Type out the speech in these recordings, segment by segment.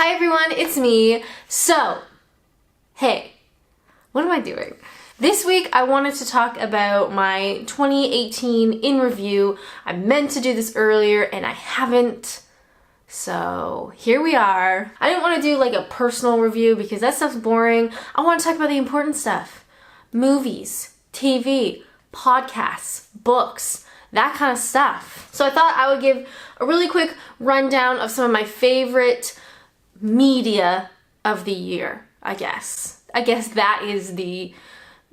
Hi everyone, it's me. So, hey, what am I doing? This week I wanted to talk about my 2018 in review. I meant to do this earlier and I haven't. So here we are. I didn't want to do like a personal review because that stuff's boring. I want to talk about the important stuff. Movies, TV, podcasts, books, that kind of stuff. So I thought I would give a really quick rundown of some of my favorite media of the year, I guess. I guess that is the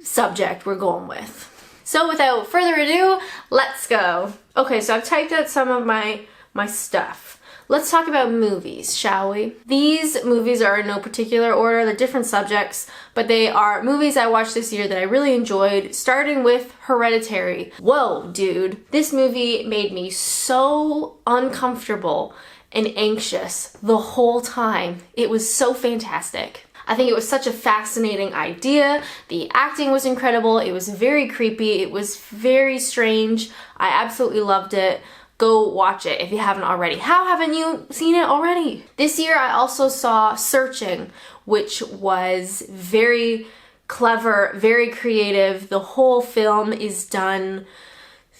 subject we're going with. So without further ado, let's go. Okay, so I've typed out some of my stuff. Let's talk about movies, shall we? These movies are in no particular order. They're different subjects, but they are movies I watched this year that I really enjoyed, starting with Hereditary. Whoa, dude. This movie made me so uncomfortable and anxious the whole time. It was so fantastic. I think it was such a fascinating idea. The acting was incredible. It was very creepy. It was very strange. I absolutely loved it. Go watch it if you haven't already. How haven't you seen it already? This year I also saw Searching, which was very clever, very creative. The whole film is done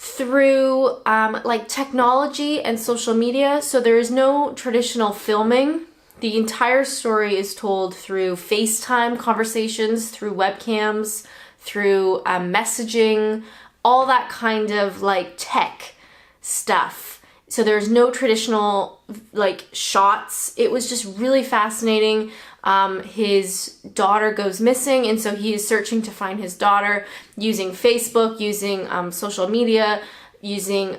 through like technology and social media, so there is no traditional filming. The entire story is told through FaceTime conversations, through webcams, through messaging, all that kind of like tech stuff. So there's no traditional like shots. It was just really fascinating. His daughter goes missing, and so he is searching to find his daughter using Facebook, using social media, using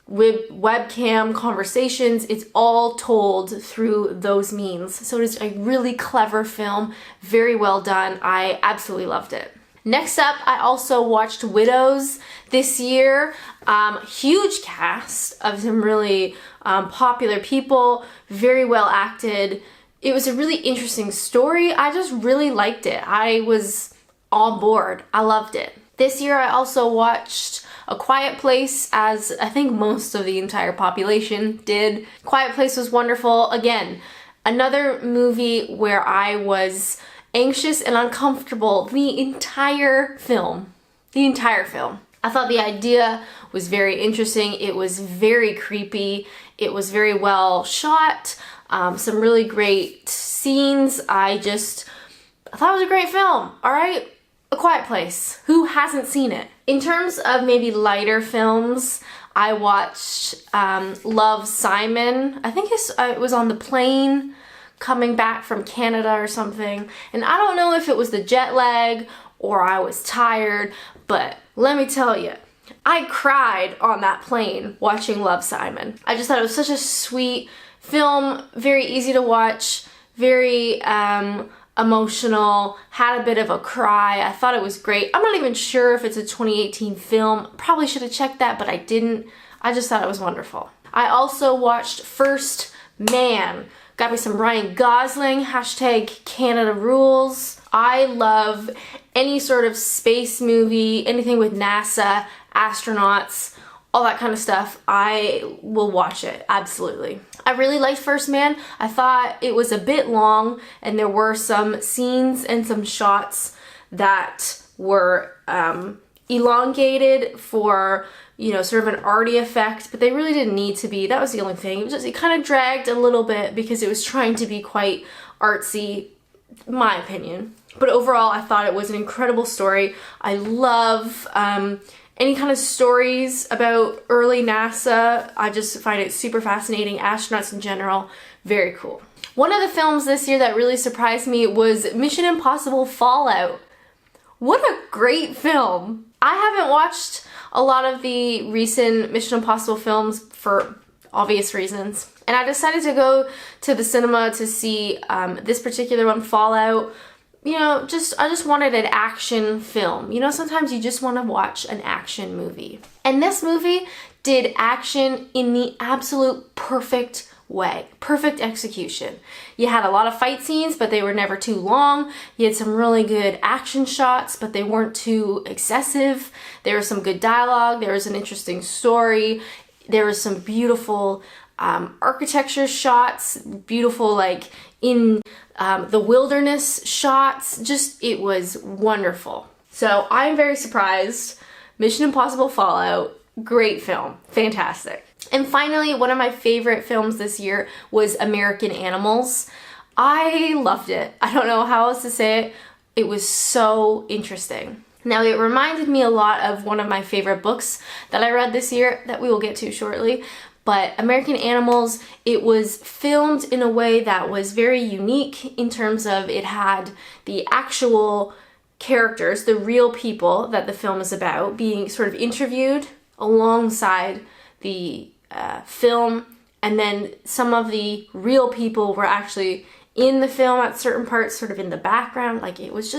webcam conversations. It's all told through those means. So it is a really clever film, very well done. I absolutely loved it. Next up, I also watched Widows this year. Huge cast of some really popular people, very well acted. It was a really interesting story. I just really liked it. I was on board. I loved it. This year I also watched A Quiet Place, as I think most of the entire population did. Quiet Place was wonderful. Again, another movie where I was anxious and uncomfortable the entire film. The entire film. I thought the idea was very interesting. It was very creepy. It was very well shot. Some really great scenes. I thought it was a great film. All right, A Quiet Place. Who hasn't seen it? In terms of maybe lighter films, I watched Love, Simon. I think it was on the plane coming back from Canada or something. And I don't know if it was the jet lag or I was tired, but let me tell you, I cried on that plane watching Love, Simon. I just thought it was such a sweet film, very easy to watch, very emotional, had a bit of a cry. I thought it was great. I'm not even sure if it's a 2018 film. Probably should have checked that, but I didn't. I just thought it was wonderful. I also watched First Man. Got me some Ryan Gosling, hashtag Canada rules. I love any sort of space movie, anything with NASA, astronauts, all that kind of stuff. I will watch it, absolutely. I really liked First Man. I thought it was a bit long and there were some scenes and some shots that were elongated for, you know, sort of an arty effect, but they really didn't need to be. That was the only thing. It kind of dragged a little bit because it was trying to be quite artsy, in my opinion. But overall, I thought it was an incredible story. I love any kind of stories about early NASA. I just find it super fascinating. Astronauts in general, very cool. One of the films this year that really surprised me was Mission Impossible Fallout. What a great film. I haven't watched a lot of the recent Mission Impossible films for obvious reasons. And I decided to go to the cinema to see this particular one, Fallout. You know, I just wanted an action film. You know, sometimes you just want to watch an action movie. And this movie did action in the absolute perfect way. Perfect execution. You had a lot of fight scenes, but they were never too long. You had some really good action shots, but they weren't too excessive. There was some good dialogue. There was an interesting story. There was some beautiful architecture shots, beautiful like in the wilderness shots. Just, it was wonderful. So I'm very surprised. Mission Impossible Fallout, great film, fantastic. And finally, one of my favorite films this year was American Animals. I loved it. I don't know how else to say it. It was so interesting. Now, it reminded me a lot of one of my favorite books that I read this year that we will get to shortly. But American Animals, it was filmed in a way that was very unique in terms of it had the actual characters, the real people that the film is about, being sort of interviewed alongside the film, and then some of the real people were actually in the film at certain parts, sort of in the background. Like, it was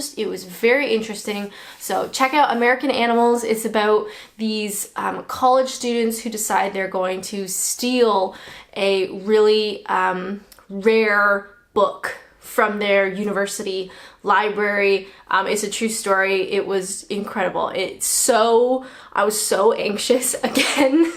very interesting. So check out American Animals. It's about these college students who decide they're going to steal a really rare book from their university library. It's a true story. It was incredible. I was so anxious again.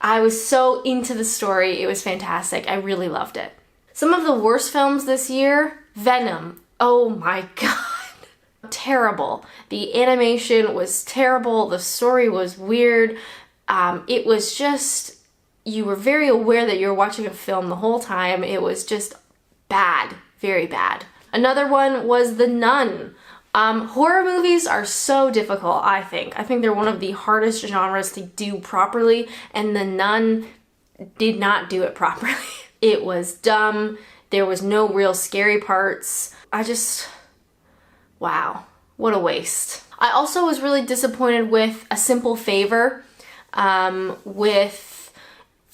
I was so into the story. It was fantastic. I really loved it. Some of the worst films this year, Venom. Oh my god. Terrible. The animation was terrible. The story was weird. It was just, you were very aware that you were watching a film the whole time. It was just bad. Very bad. Another one was The Nun. Horror movies are so difficult, I think. I think they're one of the hardest genres to do properly, and The Nun did not do it properly. It was dumb. There was no real scary parts. Wow, what a waste. I also was really disappointed with A Simple Favor, with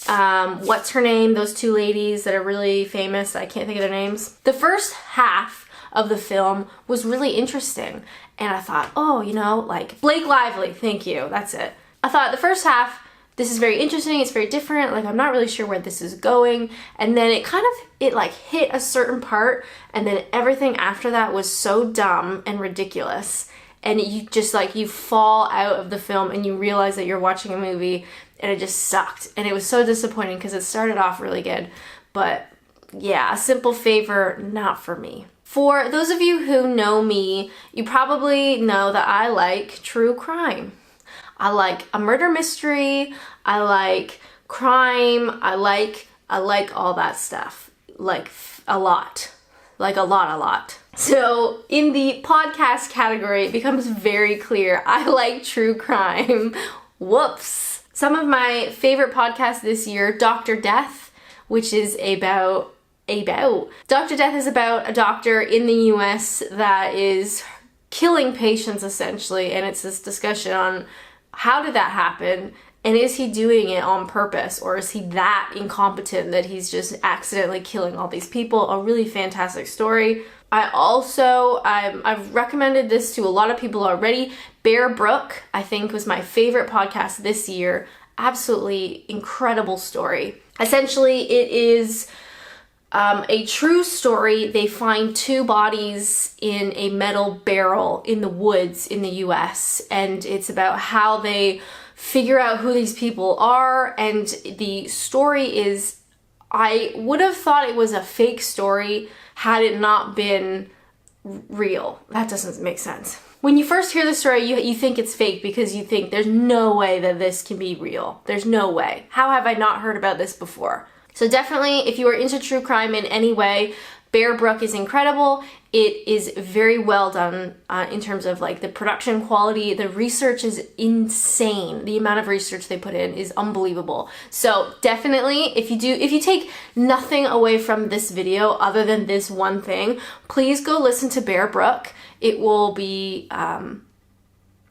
what's her name? Those two ladies that are really famous. I can't think of their names. The first half of the film was really interesting, and I thought, oh, like Blake Lively, thank you, that's it. I thought the first half, this is very interesting, it's very different, like I'm not really sure where this is going, and then it like hit a certain part, and then everything after that was so dumb and ridiculous, and you just like, you fall out of the film and you realize that you're watching a movie, and it just sucked, and it was so disappointing because it started off really good, but yeah, A Simple Favor, not for me. For those of you who know me, you probably know that I like true crime. I like a murder mystery, I like crime, I like all that stuff, like a lot. So in the podcast category, it becomes very clear, I like true crime. Whoops. Some of my favorite podcasts this year, Dr. Death, which is about Dr. Death is about a doctor in the US that is killing patients essentially, and it's this discussion on how did that happen, and is he doing it on purpose, or is he that incompetent that he's just accidentally killing all these people? A really fantastic story. I've recommended this to a lot of people already. Bear Brook, I think, was my favorite podcast this year. Absolutely incredible story. Essentially, it is a true story. They find two bodies in a metal barrel in the woods in the US, and it's about how they figure out who these people are, and the story is, I would have thought it was a fake story had it not been real. That doesn't make sense. When you first hear the story, you think it's fake because you think there's no way that this can be real. There's no way. How have I not heard about this before? So definitely, if you are into true crime in any way, Bear Brook is incredible. It is very well done in terms of like the production quality. The research is insane. The amount of research they put in is unbelievable. So definitely, if you take nothing away from this video other than this one thing, please go listen to Bear Brook. It will be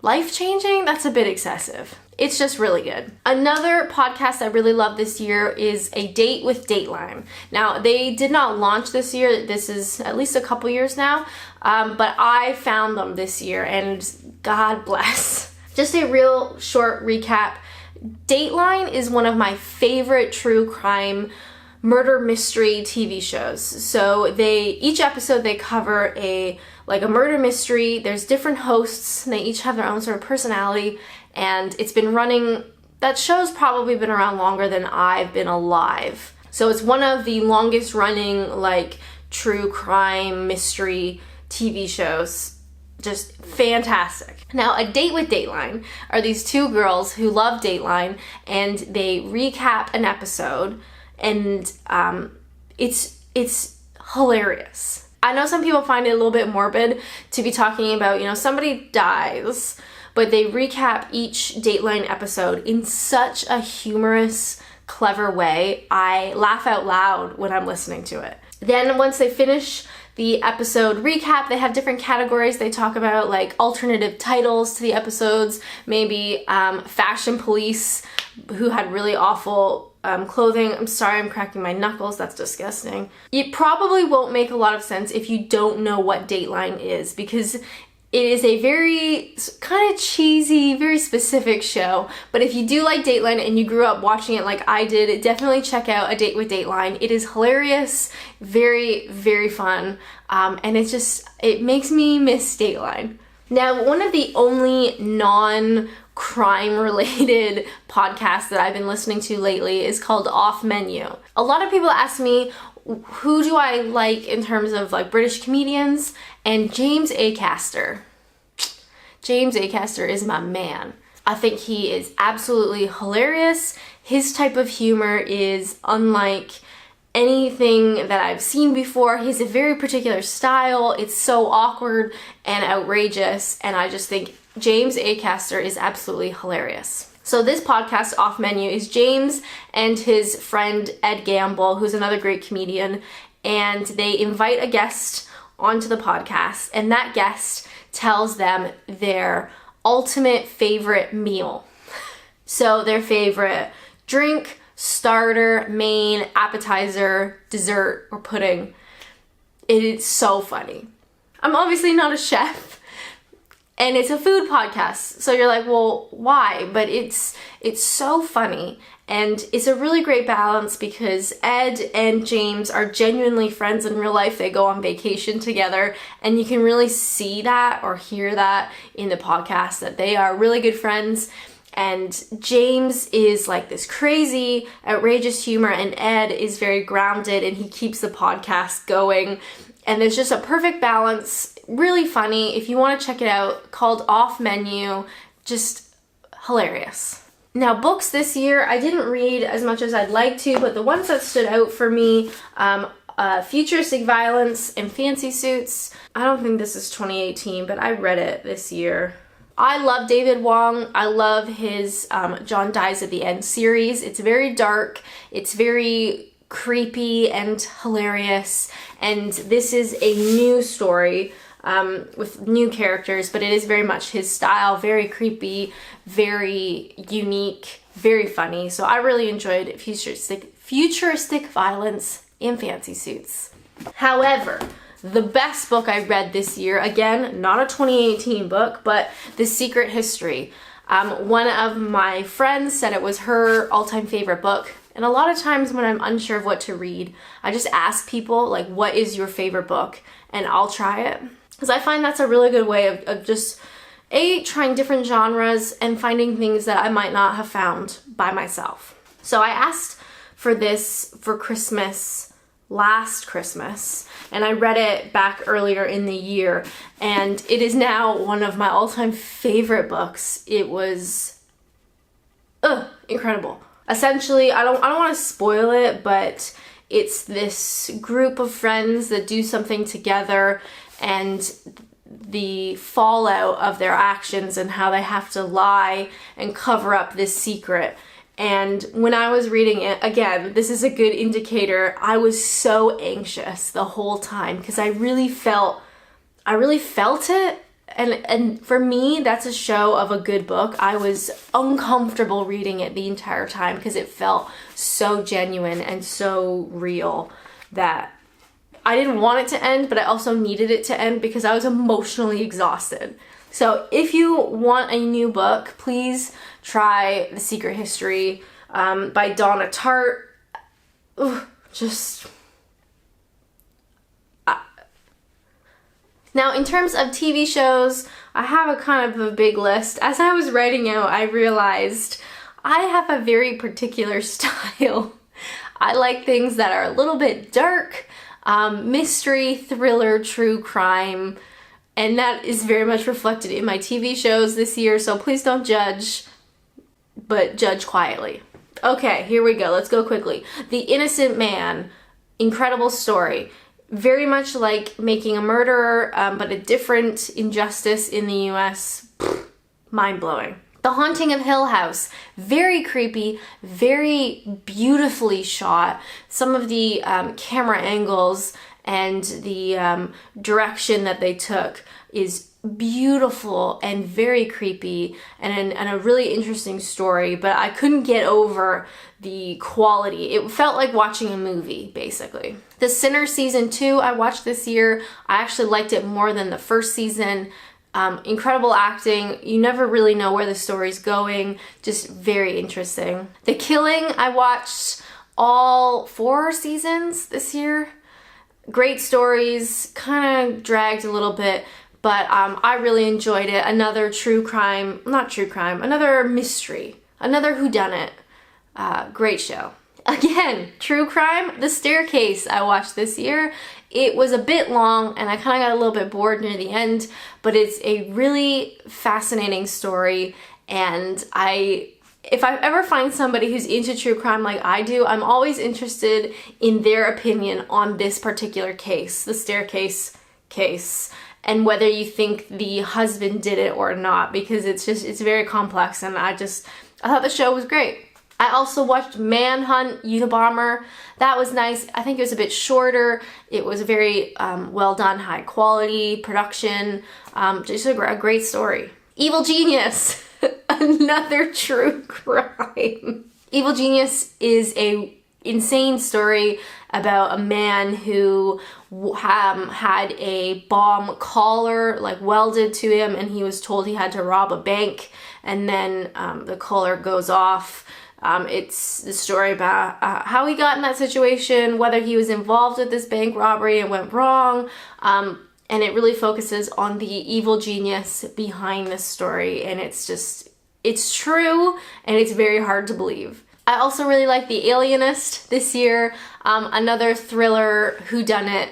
life-changing. That's a bit excessive. It's just really good. Another podcast I really love this year is A Date with Dateline. Now, they did not launch this year. This is at least a couple years now, but I found them this year, and God bless. Just a real short recap. Dateline is one of my favorite true crime murder mystery TV shows. So each episode they cover a murder mystery. There's different hosts, and they each have their own sort of personality, and it's been running that show's probably been around longer than I've been alive. So it's one of the longest running like true crime mystery TV shows. Just fantastic. Now, A Date with Dateline are these two girls who love Dateline, and they recap an episode, and it's hilarious. I know some people find it a little bit morbid to be talking about, you know, somebody dies, but they recap each Dateline episode in such a humorous, clever way. I laugh out loud when I'm listening to it. Then once they finish the episode recap, they have different categories. They talk about like alternative titles to the episodes, maybe fashion police who had really awful clothing. I'm sorry, I'm cracking my knuckles. That's disgusting. It probably won't make a lot of sense if you don't know what Dateline is, because it is a very kind of cheesy, very specific show. But if you do like Dateline and you grew up watching it like I did, definitely check out A Date with Dateline. It is hilarious, very, very fun, and it makes me miss Dateline. Now, one of the only non-crime related podcasts that I've been listening to lately is called Off Menu. A lot of people ask me, who do I like in terms of like British comedians? And James Acaster. James Acaster is my man. I think he is absolutely hilarious. His type of humor is unlike anything that I've seen before. He has a very particular style. It's so awkward and outrageous, and I just think James Acaster is absolutely hilarious. So this podcast, Off Menu, is James and his friend Ed Gamble, who's another great comedian, and they invite a guest onto the podcast, and that guest tells them their ultimate favorite meal. So their favorite drink, starter, main, appetizer, dessert, or pudding. It is so funny. I'm obviously not a chef, and it's a food podcast, so you're like, well, why? But it's so funny, and it's a really great balance because Ed and James are genuinely friends in real life. They go on vacation together, and you can really see that or hear that in the podcast, that they are really good friends. And James is like this crazy, outrageous humor, and Ed is very grounded, and he keeps the podcast going. And there's just a perfect balance. Really funny. If you want to check it out, called Off Menu, just hilarious. Now, books this year, I didn't read as much as I'd like to, but the ones that stood out for me, Futuristic Violence and Fancy Suits. I don't think this is 2018, but I read it this year. I love David Wong. I love his John Dies at the End series. It's very dark. It's very creepy and hilarious. And this is a new story with new characters, but it is very much his style. Very creepy, very unique, very funny. So I really enjoyed Futuristic Violence and Fancy Suits. However, the best book I read this year, again, not a 2018 book, but The Secret History. One of my friends said it was her all-time favorite book. And a lot of times when I'm unsure of what to read, I just ask people, like, what is your favorite book? And I'll try it. Because I find that's a really good way of just, trying different genres and finding things that I might not have found by myself. So I asked for this for Christmas, last Christmas, and I read it back earlier in the year, and it is now one of my all-time favorite books. It was incredible. Essentially, I don't want to spoil it, but it's this group of friends that do something together, and the fallout of their actions and how they have to lie and cover up this secret. And when I was reading it, again, this is a good indicator, I was so anxious the whole time because I really felt it. And for me, that's a show of a good book. I was uncomfortable reading it the entire time because it felt so genuine and so real that I didn't want it to end, but I also needed it to end because I was emotionally exhausted. So if you want a new book, please try The Secret History by Donna Tartt. Now, in terms of TV shows, I have a kind of a big list. As I was writing out, I realized I have a very particular style. I like things that are a little bit dark, mystery, thriller, true crime, and that is very much reflected in my TV shows this year, so please don't judge, but judge quietly. Okay, here we go. Let's go quickly. The Innocent Man. Incredible story. Very much like Making a Murderer, but a different injustice in the US. Mind-blowing. The Haunting of Hill House. Very creepy, very beautifully shot. Some of the camera angles and the direction that they took is beautiful and very creepy and a really interesting story, but I couldn't get over the quality. It felt like watching a movie, basically. The Sinner season 2 I watched this year. I actually liked it more than the first season. Incredible acting. You never really know where the story's going. Just very interesting. The Killing, I watched all 4 seasons this year. Great stories, kind of dragged a little bit, but I really enjoyed it. Another another mystery, another whodunit. Great show. Again, true crime, The Staircase I watched this year. It was a bit long and I kind of got a little bit bored near the end, but it's a really fascinating story, and if I ever find somebody who's into true crime like I do, I'm always interested in their opinion on this particular case, the Staircase case, and whether you think the husband did it or not, because it's very complex, and I thought the show was great. I also watched Manhunt Unabomber. That was nice. I think it was a bit shorter. It was a very well done, high quality production. Just a great story. Evil Genius. Another true crime. Evil Genius is a insane story about a man who had a bomb collar welded to him, and he was told he had to rob a bank, and then the collar goes off. It's the story about how he got in that situation, whether he was involved with this bank robbery and went wrong, and it really focuses on the evil genius behind this story, and it's true, and it's very hard to believe. I also really like The Alienist this year, another thriller whodunit.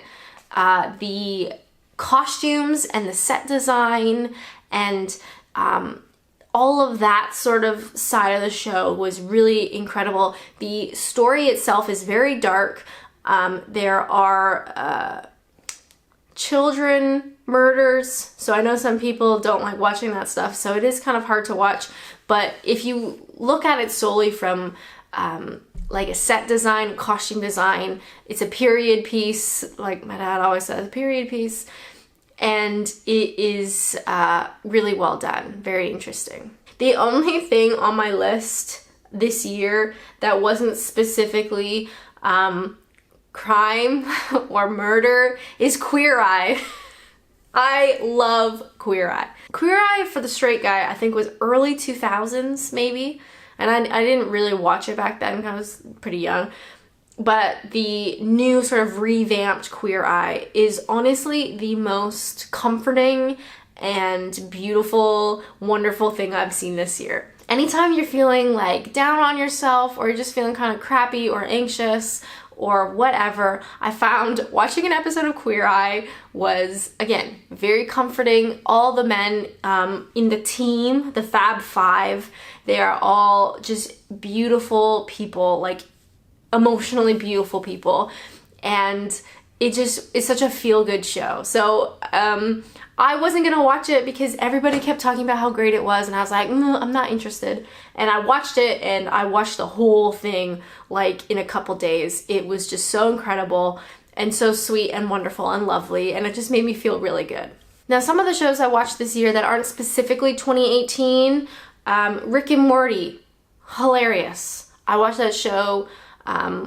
The costumes and the set design and all of that sort of side of the show was really incredible. The story itself is very dark. There are children murders, so I know some people don't like watching that stuff, so it is kind of hard to watch, but if you look at it solely from like a set design, costume design, it's a period piece, like my dad always says, period piece, and it is really well done, very interesting. The only thing on my list this year that wasn't specifically crime or murder is Queer Eye. I love Queer Eye. Queer Eye for the straight guy I think was early 2000s maybe, and I didn't really watch it back then because I was pretty young. But the new sort of revamped Queer Eye is honestly the most comforting and beautiful, wonderful thing I've seen this year. Anytime you're feeling like down on yourself, or you're just feeling kind of crappy or anxious or whatever, I found watching an episode of Queer Eye was, again, very comforting. All the men in the team, the Fab Five, they are all just beautiful people, like emotionally beautiful people, and it's such a feel-good show. So I wasn't gonna watch it because everybody kept talking about how great it was, and I was like, I'm not interested. And I watched it, and I watched the whole thing like in a couple days. It was just so incredible and so sweet and wonderful and lovely, and it just made me feel really good. Now, some of the shows I watched this year that aren't specifically 2018, Rick and Morty, hilarious. I watched that show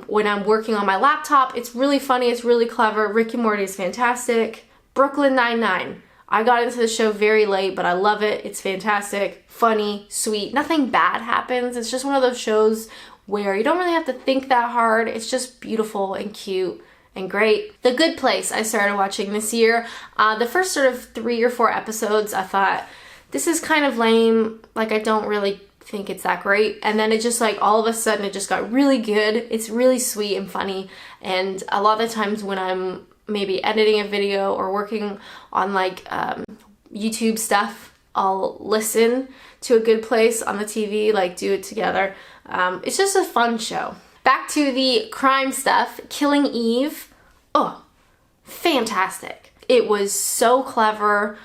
when I'm working on my laptop. It's really funny, it's really clever. Rick and Morty is fantastic. Brooklyn Nine-Nine. I got into the show very late, but I love it. It's fantastic, funny, sweet. Nothing bad happens. It's just one of those shows where you don't really have to think that hard. It's just beautiful and cute and great. The Good Place I started watching this year. The first sort of 3 or 4 episodes, I thought, this is kind of lame. Like, I don't really think it's that great. And then it just like all of a sudden it just got really good. It's really sweet and funny. And a lot of the times when I'm maybe editing a video or working on like YouTube stuff, I'll listen to A Good Place on the TV, like do it together. It's just a fun show. Back to the crime stuff, Killing Eve. Oh, fantastic. It was so clever,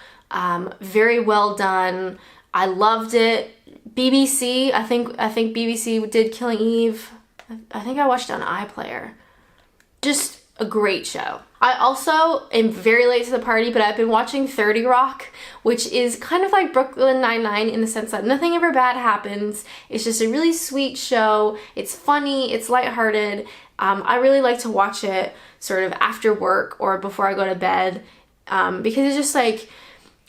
very well done. I loved it. BBC, I think BBC did Killing Eve. I think I watched it on iPlayer. Just a great show. I also am very late to the party, but I've been watching 30 Rock, which is kind of like Brooklyn Nine-Nine in the sense that nothing ever bad happens. It's just a really sweet show. It's funny, it's lighthearted. I really like to watch it sort of after work or before I go to bed because it's just like,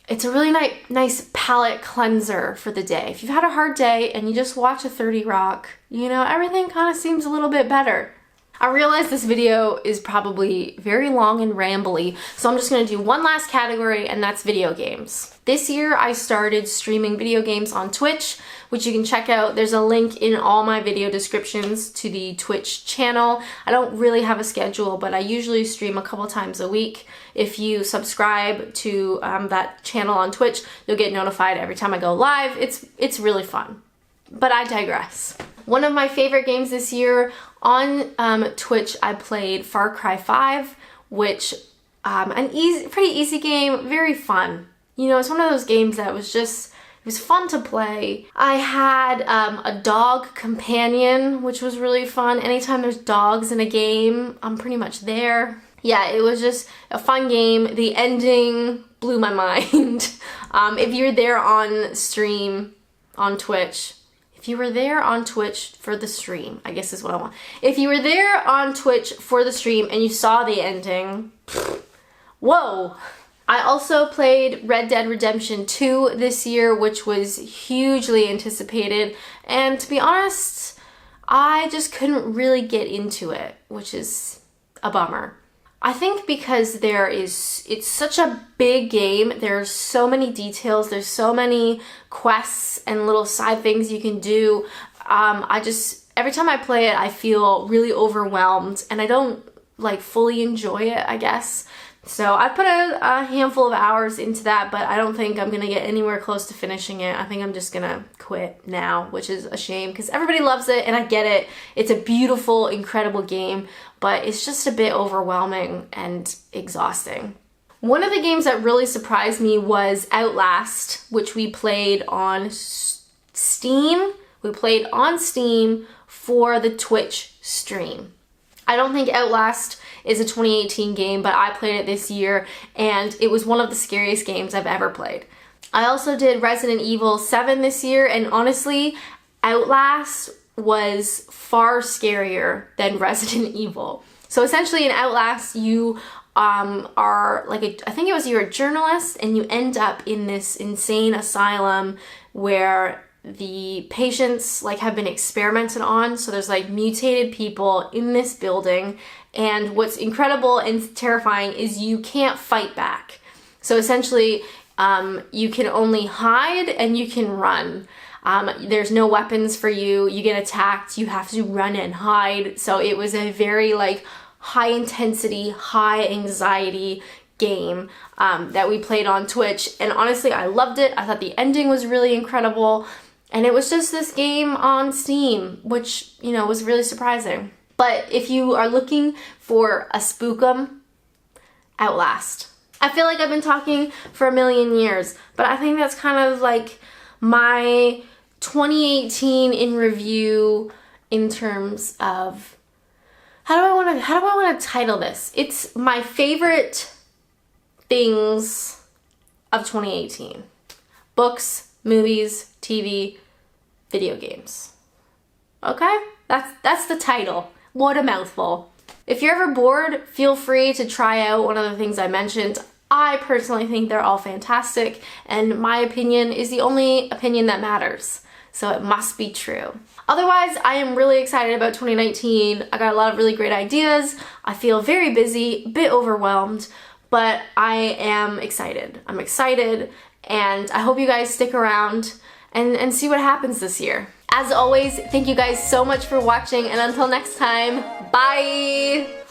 it's a really nice palate cleanser for the day. If you've had a hard day and you just watch a 30 Rock, you know, everything kind of seems a little bit better. I realize this video is probably very long and rambly, so I'm just going to do one last category, and that's video games. This year I started streaming video games on Twitch, which you can check out. There's a link in all my video descriptions to the Twitch channel. I don't really have a schedule, but I usually stream a couple times a week. If you subscribe to that channel on Twitch, you'll get notified every time I go live. It's really fun. But I digress. One of my favorite games this year on Twitch, I played Far Cry 5, which pretty easy game, very fun. You know, it's one of those games that was just, it was fun to play. I had a dog companion, which was really fun. Anytime there's dogs in a game, I'm pretty much there. Yeah, it was just a fun game. The ending blew my mind. If you're there on stream on Twitch, if you were there on Twitch for the stream, I guess is what I want. If you were there on Twitch for the stream and you saw the ending, whoa. I also played Red Dead Redemption 2 this year, which was hugely anticipated. And to be honest, I just couldn't really get into it, which is a bummer. I think because it's such a big game, there's so many details, there's so many quests and little side things you can do. Every time I play it, I feel really overwhelmed and I don't like fully enjoy it, I guess. So I put a handful of hours into that, but I don't think I'm gonna get anywhere close to finishing it. I think I'm just gonna quit now, which is a shame because everybody loves it and I get it. It's a beautiful, incredible game, but it's just a bit overwhelming and exhausting. One of the games that really surprised me was Outlast, which we played on Steam. We played on Steam for the Twitch stream. I don't think Outlast is a 2018 game, but I played it this year and it was one of the scariest games I've ever played. I also did Resident Evil 7 this year, and honestly, Outlast was far scarier than Resident Evil. So essentially in Outlast, you are like I think it was you're a journalist and you end up in this insane asylum where the patients like have been experimented on. So there's like mutated people in this building, and what's incredible and terrifying is you can't fight back. So essentially you can only hide and you can run. There's no weapons for you. You get attacked, you have to run and hide. So it was a very like high intensity, high anxiety game that we played on Twitch, and honestly I loved it. I thought the ending was really incredible. And it was just this game on Steam, which, you know, was really surprising. But if you are looking for a spookum, Outlast. I feel like I've been talking for a million years, but I think that's kind of like my 2018 in review in terms of how do I want to title this? It's my favorite things of 2018. Books, movies, TV, video games. Okay? That's the title. What a mouthful. If you're ever bored, feel free to try out one of the things I mentioned. I personally think they're all fantastic, and my opinion is the only opinion that matters. So it must be true. Otherwise, I am really excited about 2019. I got a lot of really great ideas. I feel very busy, a bit overwhelmed, but I am excited. I'm excited, and I hope you guys stick around and see what happens this year. As always, thank you guys so much for watching, and until next time, bye!